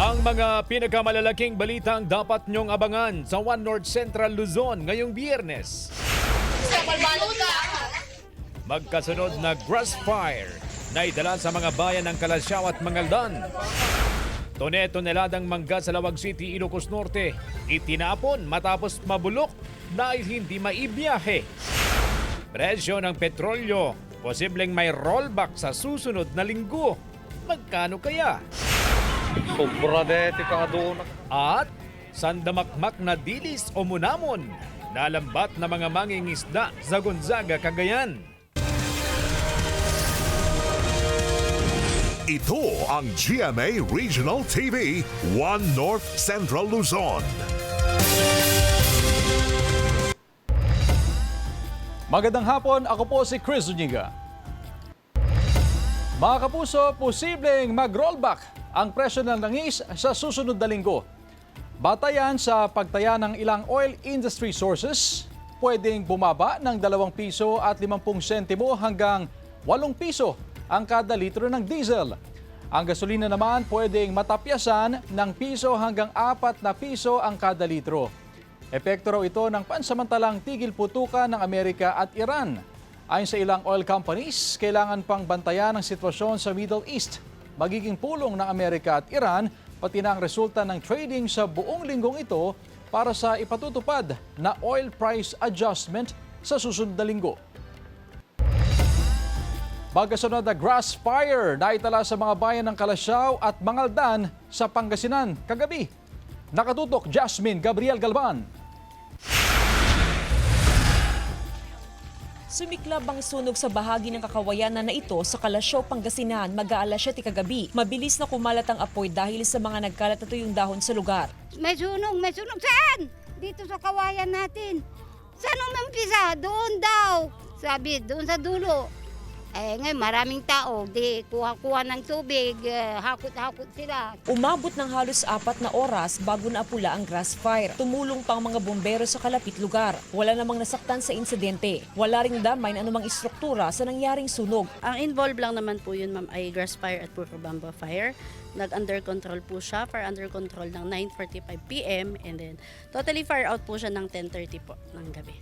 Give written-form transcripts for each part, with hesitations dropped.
Ang mga pinakamalalaking balitang dapat nyong abangan sa One North Central Luzon ngayong Biyernes. Magkasunod na grass fire na idala sa mga bayan ng Kalasyaw at Mangaldan. Tone-toneladang mangga sa Lawag City, Ilocos Norte, itinapon matapos mabulok dahil hindi maibiyahe. Presyo ng petrolyo, posibleng may rollback sa susunod na linggo. Magkano kaya? Sobra deti ka doon. At sandamakmak na dilis o munamon, nalambat na mga mangingisda sa Gonzaga, Cagayan. Ito ang GMA Regional TV, One North Central Luzon. Magandang hapon, ako po si Chris Zuniga. Mga kapuso, posibleng mag-rollback ang presyo ng langis sa susunod na linggo. Batayan sa pagtaya ng ilang oil industry sources, pwedeng bumaba ng 2 piso at 50 sentimo hanggang 8 piso ang kada litro ng diesel. Ang gasolina naman pwedeng matapyasan ng piso hanggang 4 na piso ang kada litro. Epekto raw ito ng pansamantalang tigil putukan ng Amerika at Iran. Ayon sa ilang oil companies, kailangan pang bantayan ang sitwasyon sa Middle East. Magiging pulong ng Amerika at Iran, pati na ang resulta ng trading sa buong linggong ito para sa ipatutupad na oil price adjustment sa susunod na linggo. Magkasunod na grass fire na itala sa mga bayan ng Kalasyaw at Mangaldan sa Pangasinan kagabi. Nakatutok Jasmine Gabriel Galban. Sumiklab ang sunog sa bahagi ng kakawayanan na ito sa Kalasyaw, Pangasinan mag-aalas 7 kagabi. Mabilis na kumalat ang apoy dahil sa mga nagkalat na tuyong dahon sa lugar. May sunog. Saan? Dito sa kawayan natin. Saan umampisa? Doon daw. Sabi, doon sa dulo. Ngayon maraming tao, di kuha-kuha ng tubig, hakot-hakot sila. Umabot ng halos 4 na oras bago naapula ang grass fire. Tumulong pang mga bombero sa kalapit lugar. Wala namang nasaktan sa insidente. Wala ring damay na anumang istruktura sa nangyaring sunog. Ang involved lang naman po yun, ma'am, ay grass fire at puro bamba fire. Nag-under control po siya, fire under control ng 9:45 p.m. and then totally fire out po siya ng 10:30 po ng gabi.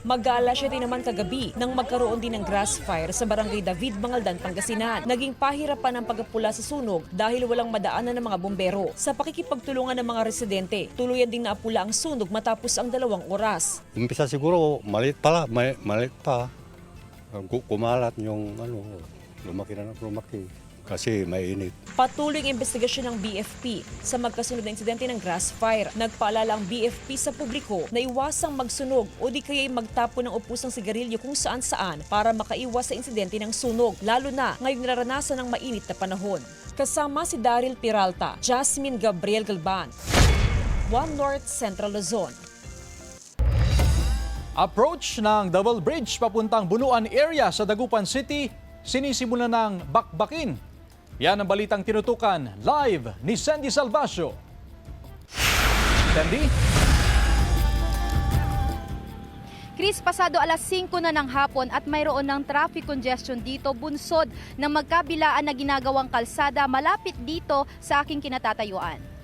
Mag-aalas 7 naman kagabi nang magkaroon din ng grass fire sa barangay David, Mangaldan, Pangasinan. Naging pahirapan ang pagpula sa sunog dahil walang madaanan ng mga bombero. Sa pakikipagtulungan ng mga residente, tuluyan ding naapula ang sunog matapos ang 2 oras. Umpisa siguro, maliit pa. Kumalat yung lumaki na lumaki. Kasi mainit. Patuloy ang investigasyon ng BFP sa magkasunod na insidente ng grass fire. Nagpaalala ang BFP sa publiko na iwasang magsunog o di kaya'y magtapo ng upusang sigarilyo kung saan-saan para makaiwas sa insidente ng sunog, lalo na ngayong naranasan ng mainit na panahon. Kasama si Daryl Peralta, Jasmine Gabriel Galban, One North Central Luzon. Approach ng Double Bridge papuntang Bunuan area sa Dagupan City, sinisimula ng bakbakin. Yan ang balitang tinutukan live ni Sandy Salvacio. Sandy? Chris, pasado alas 5 na ng hapon at mayroon ng traffic congestion dito bunsod ng magkabilaan na ginagawang kalsada malapit dito sa aking kinatatayuan.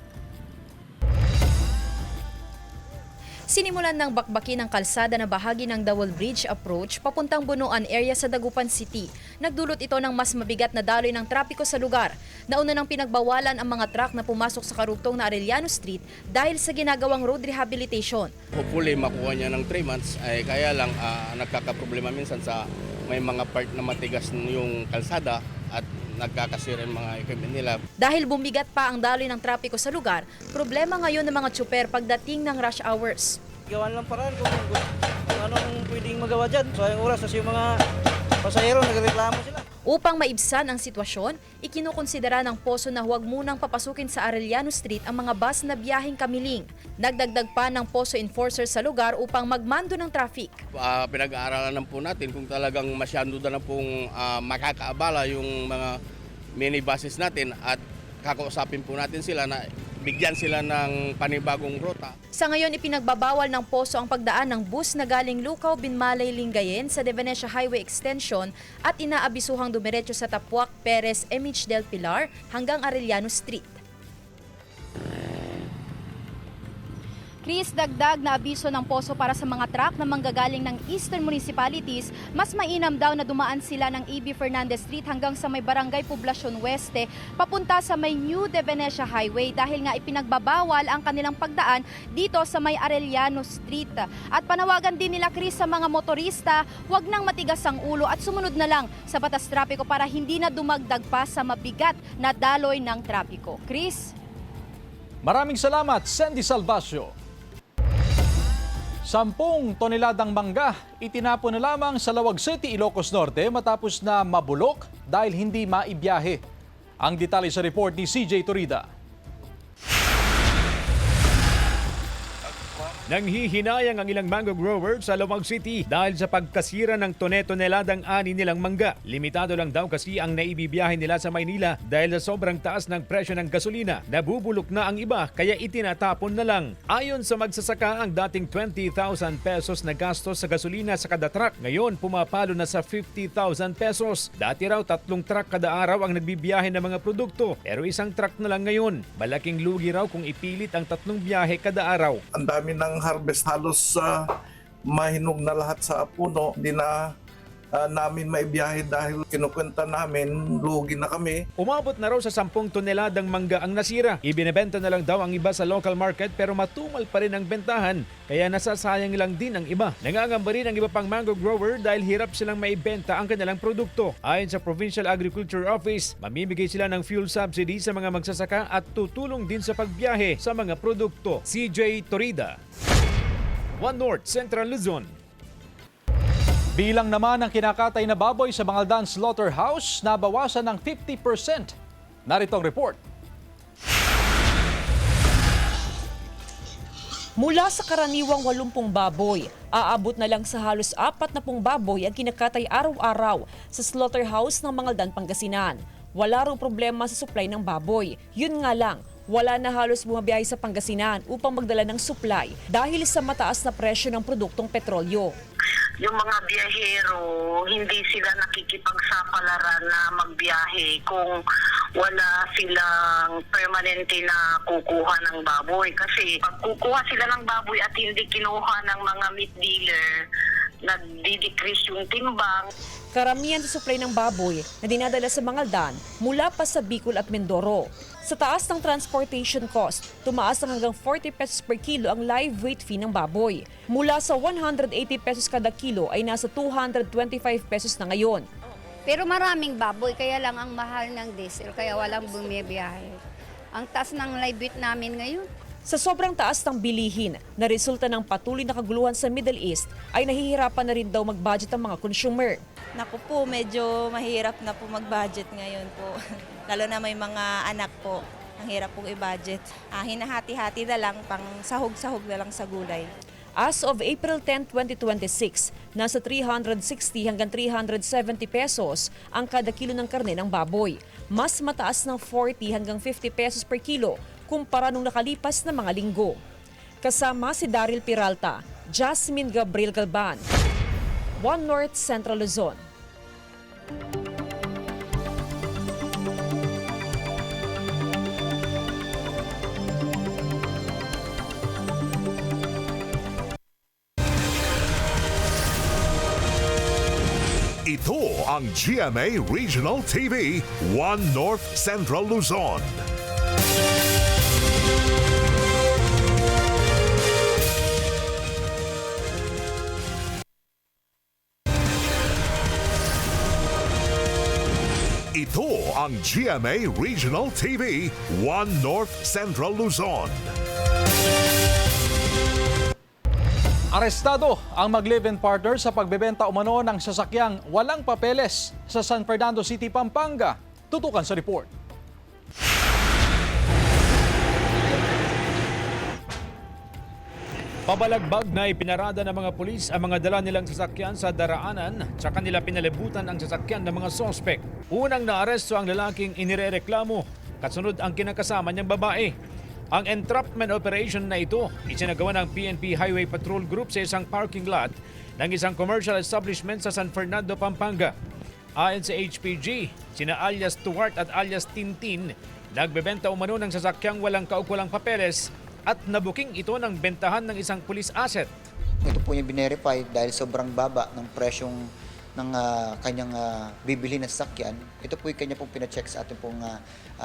Sinimulan ng bakbakin ng kalsada na bahagi ng Double Bridge approach papuntang Bunuan area sa Dagupan City. Nagdulot ito ng mas mabigat na daloy ng trapiko sa lugar. Nauna nang pinagbawalan ang mga truck na pumasok sa karugtong na Arellano Street dahil sa ginagawang road rehabilitation. Hopefully makuha niya ng 3 months, ay kaya lang nagkakaproblema minsan sa may mga part na matigas yung kalsada at nagkakasira yung mga equipment nila. Dahil bumigat pa ang daloy ng trapiko sa lugar, problema ngayon ng mga tsuper pagdating ng rush hours. Gawan lang paraan kung anong pwedeng magawa dyan. So yung oras kasi yung mga pasahero nagreklamo sila. Upang maibsan ang sitwasyon, ikinukonsidera ng poso na huwag munang papasukin sa Arellano Street ang mga bus na biyaheng Kamiling. Nagdagdag pa ng poso enforcer sa lugar upang magmando ng traffic. Pinag-aaralan na po natin kung talagang masyado na pong makakaabala yung mga minibuses natin at kakausapin po natin sila na bigyan sila ng panibagong ruta. Sa ngayon, ipinagbabawal ng poso ang pagdaan ng bus na galing Lucao, Binmalay, Lingayen sa De Venecia Highway Extension at inaabisuhang dumiretso sa Tapuac, Perez, MH del Pilar hanggang Arellano Street. Chris, dagdag na abiso ng poso para sa mga truck na manggagaling ng Eastern Municipalities, mas mainam daw na dumaan sila ng A.B. Fernandez Street hanggang sa may Barangay Poblacion Oeste, papunta sa may New de Venecia Highway dahil nga ipinagbabawal ang kanilang pagdaan dito sa may Arellano Street. At panawagan din nila, Chris, sa mga motorista, huwag nang matigas ang ulo at sumunod na lang sa batas trapiko para hindi na dumagdag pa sa mabigat na daloy ng trapiko. Chris? Maraming salamat, Sandy Salvacio. 10 toneladang mangga itinapon na lamang sa Lawag City, Ilocos Norte matapos na mabulok dahil hindi maibiyahe. Ang detalye sa report ni CJ Torida. Nanghihinayang ang ilang mango growers sa Lawag City dahil sa pagkasira ng tone-toneladang ani nilang mangga. Limitado lang daw kasi ang naibibiyahe nila sa Maynila dahil sa sobrang taas ng presyo ng gasolina. Nabubulok na ang iba kaya itinatapon na lang. Ayon sa magsasaka, ang dating 20,000 pesos na gastos sa gasolina sa kada truck, ngayon pumapalo na sa 50,000 pesos. Dati raw 3 truck kada araw ang nagbibiyahe ng mga produkto, pero 1 truck na lang ngayon. Malaking lugi raw kung ipilit ang 3 biyahe kada araw. Ang dami ng harvest, halos mahinog na lahat sa puno. Hindi na namin maibiyahe dahil kinukwenta namin, lugi na kami. Umabot na raw sa 10 toneladang mangga ang nasira. Ibinebenta na lang daw ang iba sa local market pero matumal pa rin ang bentahan, kaya nasasayang lang din ang iba. Nangangamba rin ang iba pang mango grower dahil hirap silang maibenta ang kanilang produkto. Ayon sa Provincial Agriculture Office, mamimigay sila ng fuel subsidy sa mga magsasaka at tutulong din sa pagbiyahe sa mga produkto. CJ Torida, One North Central Luzon. Bilang naman ng kinakatay na baboy sa Bangaldan Slaughterhouse, nabawasan ng 50%. Narito ang report. Mula sa karaniwang 80 baboy, aabot na lang sa halos 40 baboy ang kinakatay araw-araw sa slaughterhouse ng Bangaldan, Pangasinan. Wala raw problema sa supply ng baboy. Yun nga lang, wala na halos bumabiyahe sa Pangasinan upang magdala ng supply dahil sa mataas na presyo ng produktong petrolyo. Yung mga biyahero, hindi sila nakikipagsapalaran na magbiyahe kung wala silang permanente na kukuha ng baboy. Kasi pag kukuha sila ng baboy at hindi kinuha ng mga meat dealer, nagdi-decrease yung timbang. Karamihan sa supply ng baboy na dinadala sa Bangaldan mula pa sa Bicol at Mindoro. Sa taas ng transportation cost, tumaas ng hanggang 40 pesos per kilo ang live weight fee ng baboy. Mula sa 180 pesos kada kilo ay nasa 225 pesos na ngayon. Pero maraming baboy, kaya lang ang mahal ng diesel, kaya walang bumibiyahe. Ang taas ng live weight namin ngayon. Sa sobrang taas ng bilihin na resulta ng patuloy na kaguluhan sa Middle East, ay nahihirapan na rin daw mag-budget ang mga consumer. Naku po, medyo mahirap na po mag-budget ngayon po. Lalo na may mga anak po, ang hirap pong i-budget. Hinahati-hati na lang, pang sahog-sahog na lang sa gulay. As of April 10, 2026, nasa 360 hanggang 370 pesos ang kada kilo ng karne ng baboy. Mas mataas ng 40 hanggang 50 pesos per kilo kumpara nung nakalipas na mga linggo. Kasama si Daryl Peralta, Jasmine Gabriel Galban, One North Central Luzon. Ito ang GMA Regional TV, One North Central Luzon. Ito ang GMA Regional TV, One North Central Luzon. Arestado ang mag-live-in partner sa pagbebenta umano ng sasakyang walang papeles sa San Fernando City, Pampanga. Tutukan sa report. Pabalagbag na ipinarada ng mga pulis ang mga dala nilang sasakyan sa daraanan sa kanila pinalibutan ang sasakyan ng mga sospek. Unang naaresto ang lalaking inirereklamo, kasunod ang kinakasama niyang babae. Ang entrapment operation na ito isinagawa ng PNP Highway Patrol Group sa isang parking lot ng isang commercial establishment sa San Fernando, Pampanga. Ayon sa HPG, sina alias Stuart at alias Tintin nagbebenta umano ng sasakyang walang kaukulang papeles at nabuking ito ng bentahan ng isang police asset. Ito po yung binerify dahil sobrang baba ng presyong ng kanyang bibili na sasakyan. Ito po yung kanya pong pina-check sa ating pong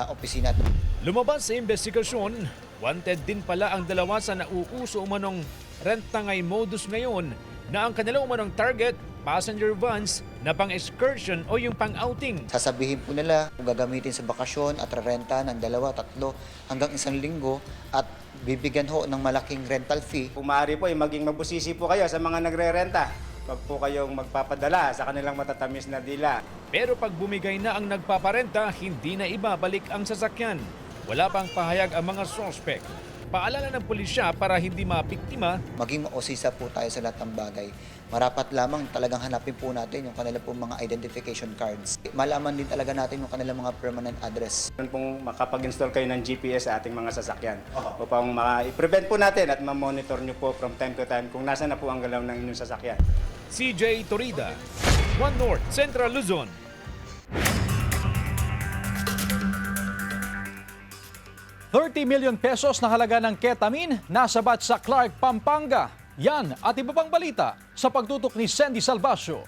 opisina. Lumabas sa investigasyon, wanted din pala ang dalawa sa nauuso umanong rent-tangay modus ngayon na ang kanilang umanong target, passenger vans na pang-excursion o yung pang-outing. Sasabihin po nila kung gagamitin sa bakasyon at renta ng 2, 3 hanggang 1 linggo at bibigyan ho ng malaking rental fee. Kung maaari po, maging mabusisi po kayo sa mga nagre-renta. Pag po kayong magpapadala sa kanilang matatamis na dila. Pero pag bumigay na ang nagpaparenta, hindi na ibabalik ang sasakyan. Wala pang pahayag ang mga suspect. Paalala ng pulisya para hindi mabiktima. Maging mausisa po tayo sa lahat ng bagay. Marapat lamang talagang hanapin po natin yung kanilang pong mga identification cards. Malaman din talaga natin yung kanilang mga permanent address. Meron pong makapag-install kayo ng GPS sa ating mga sasakyan. Upang i-prevent po natin at ma-monitor nyo po from time to time kung nasa na po ang galaw ng inyong sasakyan. CJ Torida, One North, Central Luzon. ₱30 million na halaga ng ketamine nasabat sa Clark, Pampanga. Yan at iba pang balita sa pagtutok ni Sandy Salvacio.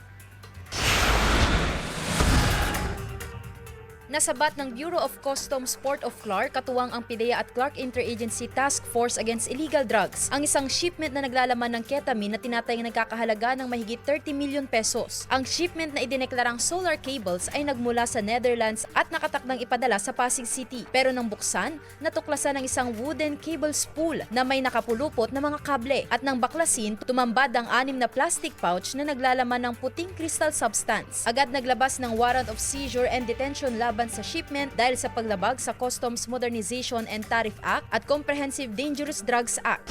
Nasabat ng Bureau of Customs Port of Clark katuwang ang PIDEA at Clark Interagency Task Force Against Illegal Drugs ang isang shipment na naglalaman ng ketamine na tinatayang nagkakahalaga ng mahigit ₱30 million. Ang shipment na idineklarang solar cables ay nagmula sa Netherlands at nakatakdang ipadala sa Pasig City. Pero nang buksan, natuklasan ng isang wooden cable spool na may nakapulupot na mga kable at nang baklasin, tumambad ang 6 na plastic pouch na naglalaman ng puting crystal substance. Agad naglabas ng warrant of seizure and detention laban sa shipment dahil sa paglabag sa Customs Modernization and Tariff Act at Comprehensive Dangerous Drugs Act.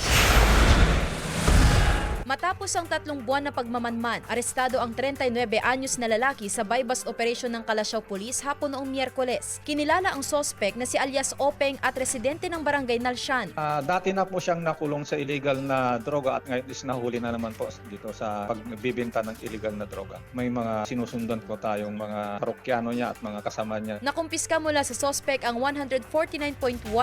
Matapos ang 3 buwan na pagmamanman, arestado ang 39 anyos na lalaki sa buy-bust operation ng Kalasyaw Police hapon noong Miyerkules. Kinilala ang suspect na si alias Openg at residente ng barangay Nalsyan. Dati na po siyang nakulong sa illegal na droga at ngayon is nahuli na naman po dito sa pagbibenta ng illegal na droga. May mga sinusundan po tayong mga parokyano niya at mga kasama niya. Nakumpiska mula sa suspect ang 149.1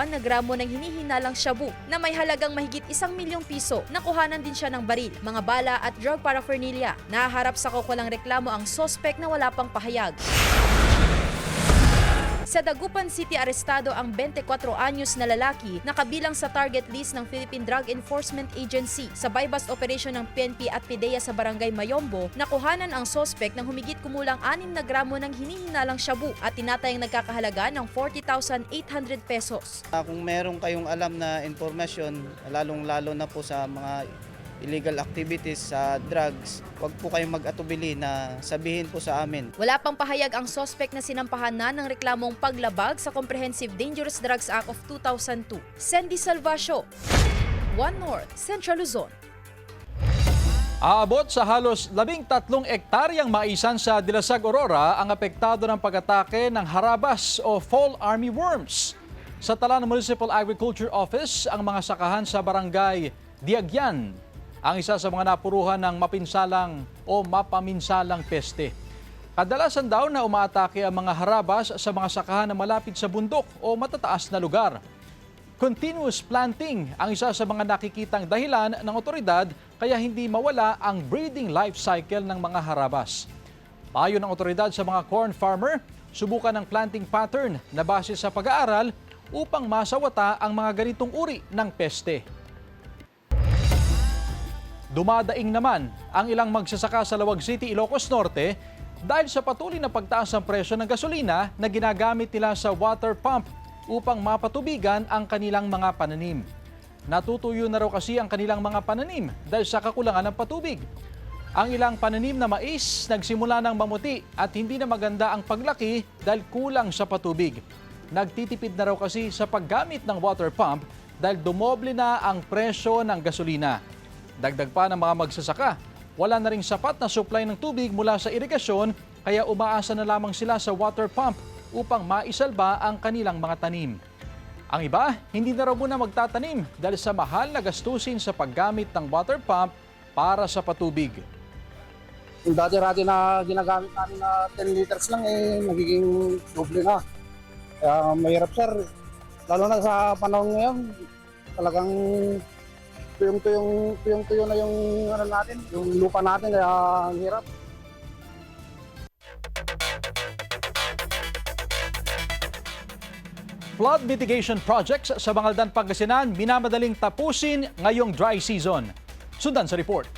na gramo ng hinihinalang shabu na may halagang mahigit ₱1 milyong. Nakuhanan din siya ng baril, mga bala at drug paraphernalia. Naharap sa kaukulang reklamo ang suspect na wala pang pahayag. Sa Dagupan City, arestado ang 24 anyos na lalaki na kabilang sa target list ng Philippine Drug Enforcement Agency. Sa buy-bust operation ng PNP at PIDEA sa barangay Mayombo, nakuhanan ang suspect ng humigit kumulang 6 na gramo ng hinihinalang shabu at tinatayang nagkakahalaga ng ₱40,800. Kung meron kayong alam na informasyon, lalong-lalo na po sa mga illegal activities sa drugs, huwag po kayong mag-atubili na sabihin po sa amin. Wala pang pahayag ang suspect na sinampahan na ng reklamong paglabag sa Comprehensive Dangerous Drugs Act of 2002. Sandy Salvacio, One North, Central Luzon. Aabot sa halos 13 ektaryang maisan sa Dilasag, Aurora ang apektado ng pag-atake ng harabas o fall army worms. Sa tala ng Municipal Agriculture Office, ang mga sakahan sa barangay Diagyan ang isa sa mga napuruhan ng mapaminsalang peste. Kadalasan daw na umaatake ang mga harabas sa mga sakahan na malapit sa bundok o matataas na lugar. Continuous planting ang isa sa mga nakikitang dahilan ng otoridad kaya hindi mawala ang breeding life cycle ng mga harabas. Payo ng otoridad sa mga corn farmer, subukan ng planting pattern na base sa pag-aaral upang masawata ang mga ganitong uri ng peste. Dumadaing naman ang ilang magsasaka sa Lawag City, Ilocos Norte dahil sa patuloy na pagtaas ng presyo ng gasolina na ginagamit nila sa water pump upang mapatubigan ang kanilang mga pananim. Natutuyo na raw kasi ang kanilang mga pananim dahil sa kakulangan ng patubig. Ang ilang pananim na mais nagsimula ng mamuti at hindi na maganda ang paglaki dahil kulang sa patubig. Nagtitipid na raw kasi sa paggamit ng water pump dahil dumoble na ang presyo ng gasolina. Dagdag pa ng mga magsasaka, wala na ring sapat na supply ng tubig mula sa irigasyon kaya umaasa na lamang sila sa water pump upang maisalba ang kanilang mga tanim. Ang iba, hindi na raw muna magtatanim dahil sa mahal na gastusin sa paggamit ng water pump para sa patubig. Yung dati-dati na ginagamit namin na 10 liters lang nagiging doble na. Kaya mahirap sir, lalo na sa panahon ngayon, talagang tuyong-tuyo na yung ano natin, yung lupa natin, kaya ang hirap. Flood mitigation projects sa Bangaldan, Pangasinan minamadaling tapusin ngayong dry season. Sundan sa report.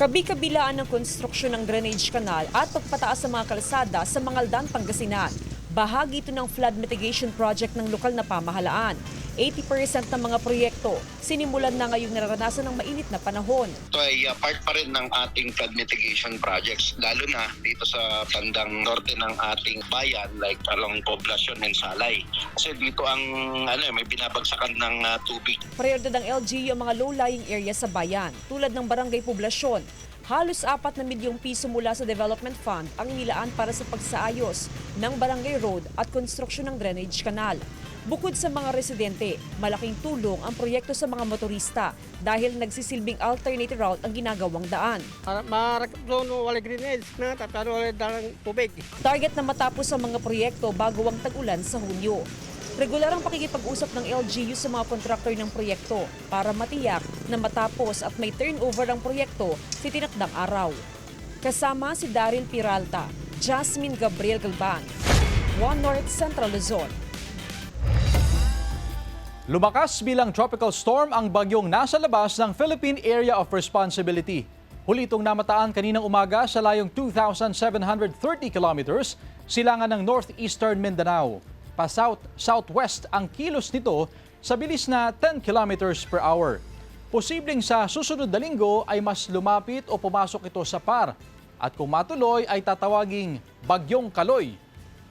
Kabi-kabilaan ng konstruksyon ng drainage canal at pagpataas sa mga kalsada sa Bangaldan, Pangasinan. Bahagi ito ng flood mitigation project ng lokal na pamahalaan. 80% ng mga proyekto sinimulan na ngayong nararanasan ng mainit na panahon. Ito ay part pa rin ng ating flood mitigation projects, lalo na dito sa bandang norte ng ating bayan like along Poblacion and Salay. Kasi dito ang may binabagsakan ng tubig. Prioridad ng LGU ang mga low-lying area sa bayan, tulad ng Barangay Poblacion. Halos 4 na milyong piso mula sa Development Fund ang nilaan para sa pagsaayos ng barangay road at konstruksyon ng drainage canal. Bukod sa mga residente, malaking tulong ang proyekto sa mga motorista dahil nagsisilbing alternative route ang ginagawang daan. Target na matapos ang mga proyekto bago ang tag-ulan sa Hunyo. Regular ang pakikipag-usap ng LGU sa mga kontraktor ng proyekto para matiyak na matapos at may turnover ang proyekto sa tinakdang araw. Kasama si Daryl Piralta, Jasmine Gabriel Galban, One North Central Luzon. Lumakas bilang tropical storm ang bagyong nasa labas ng Philippine Area of Responsibility. Huli itong namataan kaninang umaga sa layong 2,730 kilometers silangan ng northeastern Mindanao. Pa-south-southwest ang kilos nito sa bilis na 10 kilometers per hour. Posibleng sa susunod na linggo ay mas lumapit o pumasok ito sa PAR. At kung matuloy ay tatawaging Bagyong Kaloy.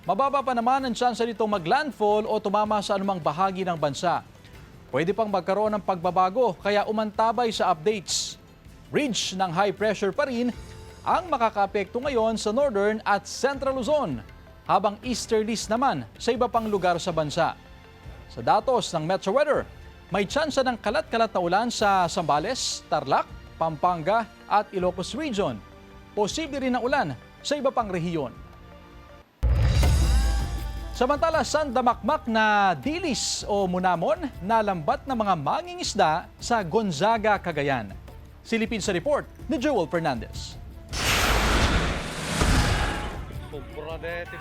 Mababa pa naman ang tsansa nitong mag-landfall o tumama sa anumang bahagi ng bansa. Pwede pang magkaroon ng pagbabago kaya umantabay sa updates. Ridge ng high pressure pa rin ang makakaapekto ngayon sa northern at central Luzon, habang easterlies naman sa iba pang lugar sa bansa. Sa datos ng Metro Weather, may tsansa ng kalat-kalat na ulan sa Zambales, Tarlac, Pampanga at Ilocos Region. Posible rin na ulan sa iba pang rehiyon. Samantala, sandamakmak na dilis o munamon na lambat ng mga mangingisda sa Gonzaga, Cagayan. Silipin sa report ni Joel Fernandez.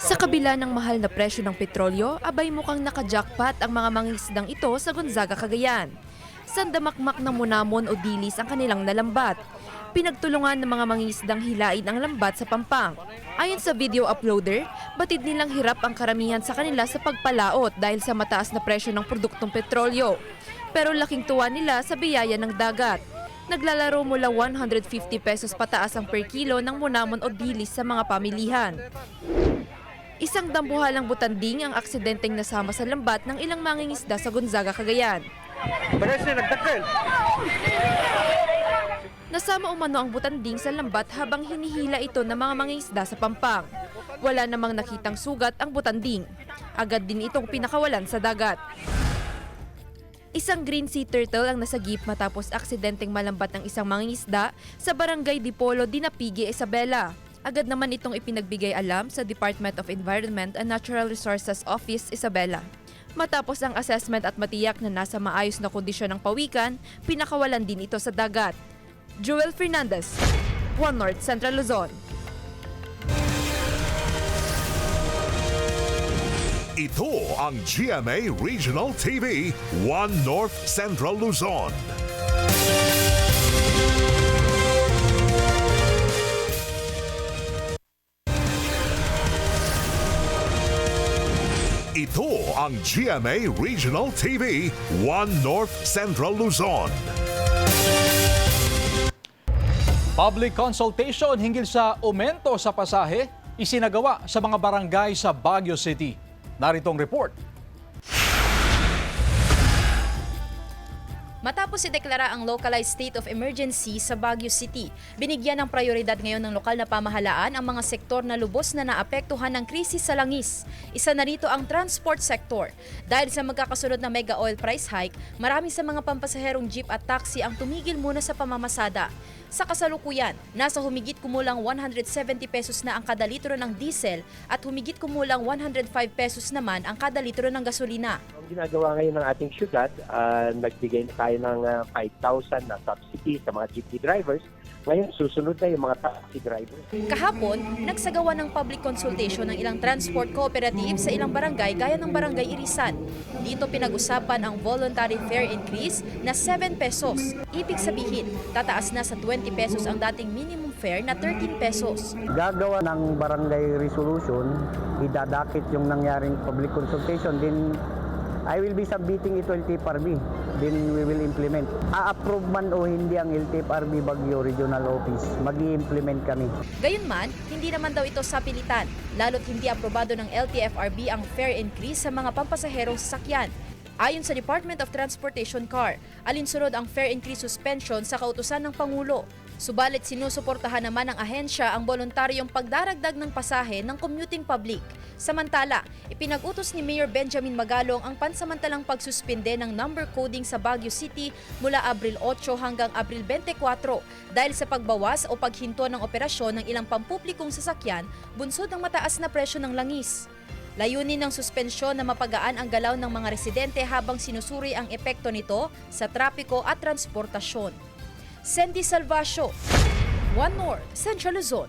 Sa kabila ng mahal na presyo ng petrolyo, abay mukhang naka-jackpot ang mga mangingisdang ito sa Gonzaga, Cagayan. Sandamakmak ng munamon o dilis ang kanilang nalambat. Pinagtulungan ng mga mangingisdang hilain ang lambat sa Pampang. Ayon sa video uploader, batid nilang hirap ang karamihan sa kanila sa pagpalaot dahil sa mataas na presyo ng produktong petrolyo. Pero laking tuwa nila sa biyaya ng dagat. Naglalaro mula 150 pesos pataas ang per kilo ng munamon o dilis sa mga pamilihan. Isang dambuhalang butanding ang aksidenteng nasama sa lambat ng ilang mangingisda sa Gonzaga, Cagayan. Nasama umano ang butanding sa lambat habang hinihila ito ng mga mangingisda sa Pampang. Wala namang nakitang sugat ang butanding. Agad din itong pinakawalan sa dagat. Isang green sea turtle ang nasagip matapos aksidenteng malambat ng isang mangingisda sa barangay Dipolo, Dinapigue, Isabela. Agad naman itong ipinagbigay alam sa Department of Environment and Natural Resources Office, Isabela. Matapos ang assessment at matiyak na nasa maayos na kondisyon ng pawikan, pinakawalan din ito sa dagat. Joel Fernandez, One North Central Luzon. Ito ang GMA Regional TV, One North Central Luzon. Ito ang GMA Regional TV, One North Central Luzon. Public consultation hinggil sa aumento sa pasahe isinagawa sa mga barangay sa Baguio City. Narito ang report. Matapos ideklara ang localized state of emergency sa Baguio City, binigyan ng prioridad ngayon ng lokal na pamahalaan ang mga sektor na lubos na naapektuhan ng krisis sa langis. Isa na rito ang transport sector. Dahil sa magkakasunod na mega oil price hike, marami sa mga pampasaherong jeep at taxi ang tumigil muna sa pamamasada. Sa kasalukuyan, nasa humigit kumulang 170 pesos na ang kada litro ng diesel at humigit kumulang 105 pesos naman ang kada litro ng gasolina. Ang ginagawa ngayon ng ating syudad, nagbigay na tayo ng 5,000 na subsidy sa mga jeepney drivers. Ngayon, susunod na yung mga taxi drivers. Kahapon, nagsagawa ng public consultation ng ilang transport cooperative sa ilang barangay gaya ng Barangay Irisan. Dito pinag-usapan ang voluntary fare increase na 7 pesos. Ibig sabihin, tataas na sa 20 pesos ang dating minimum fare na 13 pesos. Gagawa ng barangay resolution, idadakit yung nangyaring public consultation, din I will be submitting it to LTFRB. Then we will implement. A-approve man o hindi ang LTFRB Baguio Regional Office, mag-i-implement kami. Gayunman, hindi naman daw ito sapilitan, lalo't hindi aprobado ng LTFRB ang fare increase sa mga pampasaherong sasakyan. Ayon sa Department of Transportation CAR, alinsunod ang fare increase suspension sa kautusan ng Pangulo. Subalit sinusuportahan naman ng ahensya ang voluntaryong pagdaragdag ng pasahe ng commuting public. Samantala, ipinag-utos ni Mayor Benjamin Magalong ang pansamantalang pagsuspinde ng number coding sa Baguio City mula Abril 8 hanggang Abril 24 dahil sa pagbawas o paghinto ng operasyon ng ilang pampublikong sasakyan bunsod ng mataas na presyo ng langis. Layunin ng suspensyon na mapagaan ang galaw ng mga residente habang sinusuri ang epekto nito sa trapiko at transportasyon. Sandy Salvacio, One North, Central Luzon.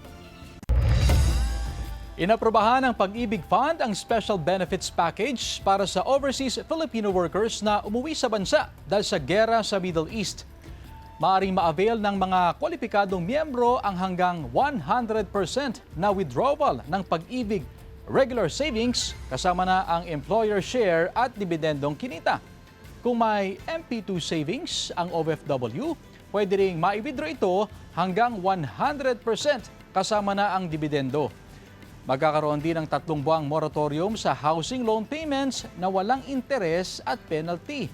Inaprobahan ng Pag-ibig Fund ang Special Benefits Package para sa overseas Filipino workers na umuwi sa bansa dahil sa gera sa Middle East. Maaaring ma-avail ng mga kwalipikadong miyembro ang hanggang 100% na withdrawal ng Pag-ibig regular savings kasama na ang employer share at dibidendong kinita. Kung may MP2 savings ang OFW, pwede ring ma-withdraw ito hanggang 100% kasama na ang dibidendo. Magkakaroon din ng 3 buwang moratorium sa housing loan payments na walang interes at penalty.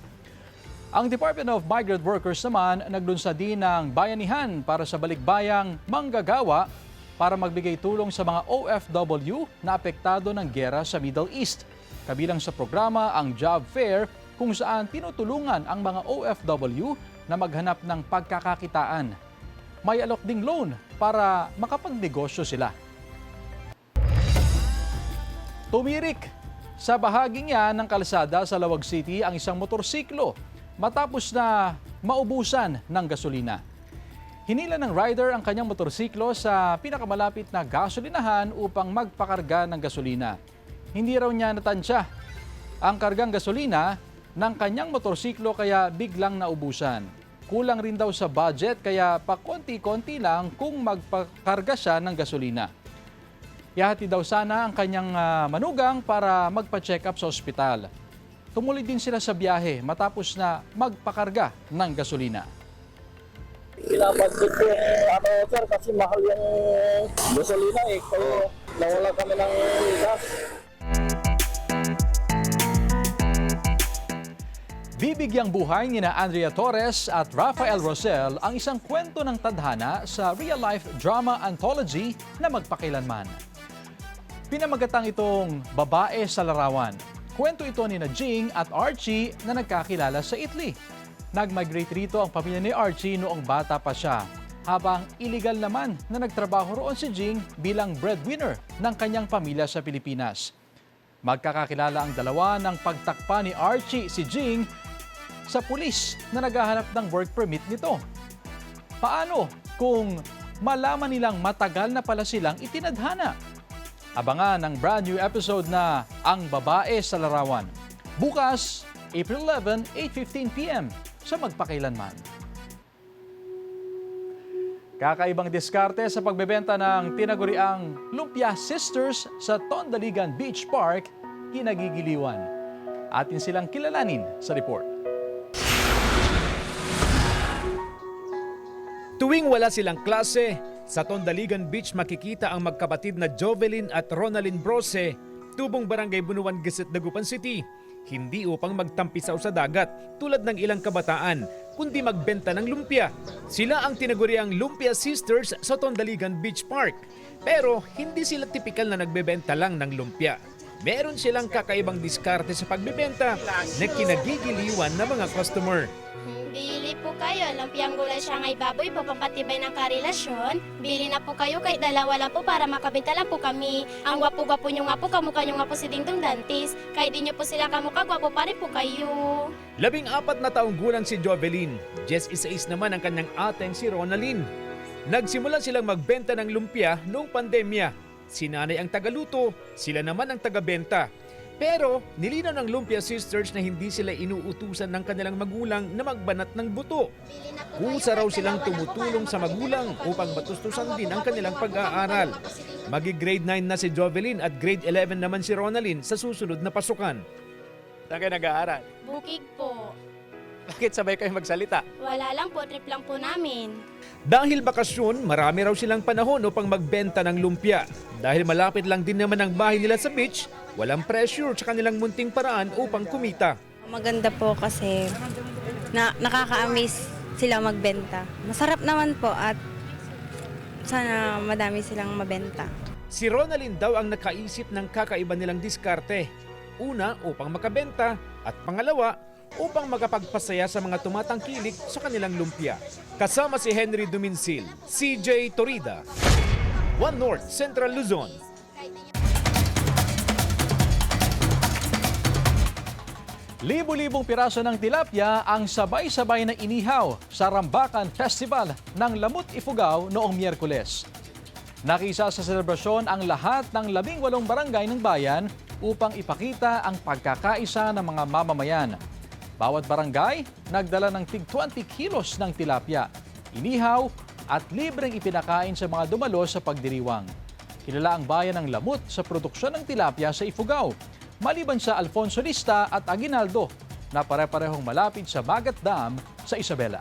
Ang Department of Migrant Workers naman naglunsad din ng bayanihan para sa balikbayang manggagawa para magbigay tulong sa mga OFW na apektado ng gera sa Middle East. Kabilang sa programa ang Job Fair kung saan tinutulungan ang mga OFW na maghanap ng pagkakakitaan. May alok ding loan para makapagnegosyo sila. Tumirik sa bahaging yan ng kalsada sa Lawag City ang isang motorsiklo matapos na maubusan ng gasolina. Hinila ng rider ang kanyang motorsiklo sa pinakamalapit na gasolinahan upang magpakarga ng gasolina. Hindi raw niya natansya ang kargang gasolina ng kanyang motorsiklo kaya biglang naubusan. Kulang rin daw sa budget kaya pakonti-konti lang kung magpakarga siya ng gasolina. Ihati daw sana ang kanyang manugang para magpa-check up sa ospital. Tumuloy din sila sa biyahe matapos na magpakarga ng gasolina. Pinabudget ko sir, kasi mahal yung gasolina Kaya nawala kami ng gas. Bibigyang buhay ni Andrea Torres at Rafael Rosel ang isang kwento ng tadhana sa real-life drama anthology na magpakilanman. Pinamagatang itong Babae sa Larawan. Kwento ito ni Jing at Archie na nagkakilala sa Italy. Nag-migrate rito ang pamilya ni Archie noong bata pa siya, habang illegal naman na nagtrabaho roon si Jing bilang breadwinner ng kanyang pamilya sa Pilipinas. Magkakakilala ang dalawa ng pagtakpa ni Archie si Jing sa pulis na naghahanap ng work permit nito. Paano kung malaman nilang matagal na pala silang itinadhana? Abangan ang brand new episode na Ang Babae sa Larawan. Bukas, April 11, 8:15 p.m. sa Magpakilanman. Kakaibang diskarte sa pagbebenta ng tinaguriang Lumpia Sisters sa Tondaligan Beach Park, kinagigiliwan. Atin silang kilalanin sa report. Tuwing wala silang klase, sa Tondaligan Beach makikita ang magkapatid na Jovelyn at Ronalyn Brose, tubong barangay Bunuan, Gesit, Dagupan City. Hindi upang magtampisaw sa dagat tulad ng ilang kabataan, kundi magbenta ng lumpia. Sila ang tinaguriang Lumpia Sisters sa Tondaligan Beach Park. Pero hindi sila tipikal na nagbebenta lang ng lumpia. Meron silang kakaibang diskarte sa pagbebenta na kinagigiliwan ng mga customer. Bili po kayo, lumpiang gulay siya ngay baboy po, pampatibay ng karelasyon. Bili na po kayo, kahit dalawa lang po para makabenta lang po kami. Ang gwapo-gwapo nyo nga po, kamukha nyo nga po si Dingdong Dantes. Kahit di nyo po sila kamukha, gwapo pa rin po kayo. 14 na taong gulang si Jovelyn. 16 naman ang kanyang ateng si Ronalyn. Nagsimula silang magbenta ng lumpia noong pandemya. Si nanay ang tagaluto, sila naman ang tagabenta. Pero nilinaw ng Lumpia Sisters na hindi sila inuutusan ng kanilang magulang na magbanat ng buto. Kusa raw silang tumutulong sa magulang upang matustusan din ang kanilang pag-aaral. Magi-grade 9 na si Jovelyn at grade 11 naman si Ronalyn sa susunod na pasukan. Saan kayo nag-aaral? Bukid po. Bakit sabay kayo magsalita? Wala lang po, trip lang po namin. Dahil bakasyon, marami raw silang panahon upang magbenta ng lumpia. Dahil malapit lang din naman ang bahay nila sa beach, walang pressure sa kanilang munting paraan upang kumita. Maganda po kasi nakaka-amaze sila magbenta. Masarap naman po at sana madami silang mabenta. Si Ronalyn daw ang nakaisip ng kakaiba nilang diskarte. Una, upang makabenta, at pangalawa, upang makapagpasaya sa mga tumatangkilik sa kanilang lumpia. Kasama si Henry Duminsil, CJ Torida, One North Central Luzon. Libo-libong piraso ng tilapia ang sabay-sabay na inihaw sa Rambakan Festival ng Lamut Ifugao noong Miyerkules. Nakisa sa selebrasyon ang lahat ng 18 barangay ng bayan upang ipakita ang pagkakaisa ng mga mamamayan. Bawat barangay nagdala ng tig 20 kilos ng tilapia, inihaw at libreng ipinakain sa mga dumalo sa pagdiriwang. Kilala ang bayan ng Lamut sa produksyon ng tilapia sa Ifugao, maliban sa Alfonso Lista at Aguinaldo na pare-parehong malapit sa Magat Dam sa Isabela.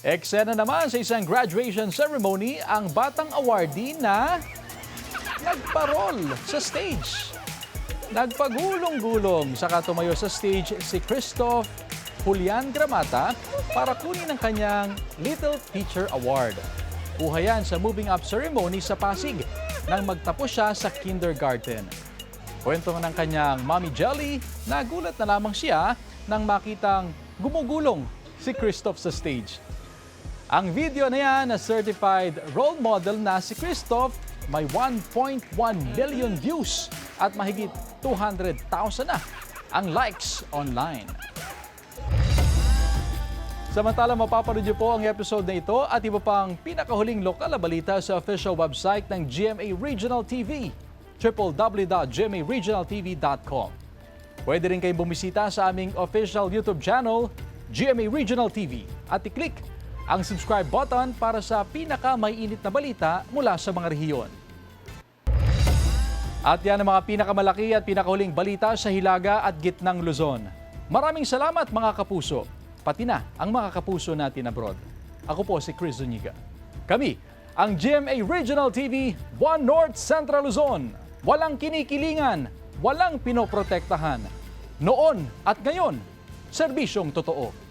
Eksena naman sa isang graduation ceremony ang batang awardee na nagparol sa stage. Nagpagulong-gulong saka tumayo sa stage si Christoph Julian Gramata para kunin ang kanyang Little Teacher Award. Kuha yan sa moving up ceremony sa Pasig nang magtapos siya sa kindergarten. Kwento ng kanyang Mommy Jelly, nagulat na lamang siya nang makitang gumugulong si Christoph sa stage. Ang video na yan na certified role model na si Christoph may 1.1 million views at mahigit 200,000 na ang likes online. Samantala, mapapanood niyo po ang episode na ito at iba pang pinakahuling lokal na balita sa official website ng GMA Regional TV, www.gmaregionaltv.com. Pwede rin kayong bumisita sa aming official YouTube channel, GMA Regional TV, at i-click ang subscribe button para sa pinaka-maiinit na balita mula sa mga rehiyon. At yan ang mga pinakamalaki at pinakahuling balita sa Hilaga at Gitnang Luzon. Maraming salamat mga kapuso, pati na ang mga kapuso natin abroad. Ako po si Chris Zuniga. Kami, ang GMA Regional TV, One North Central Luzon. Walang kinikilingan, walang pinoprotektahan. Noon at ngayon, serbisyong totoo.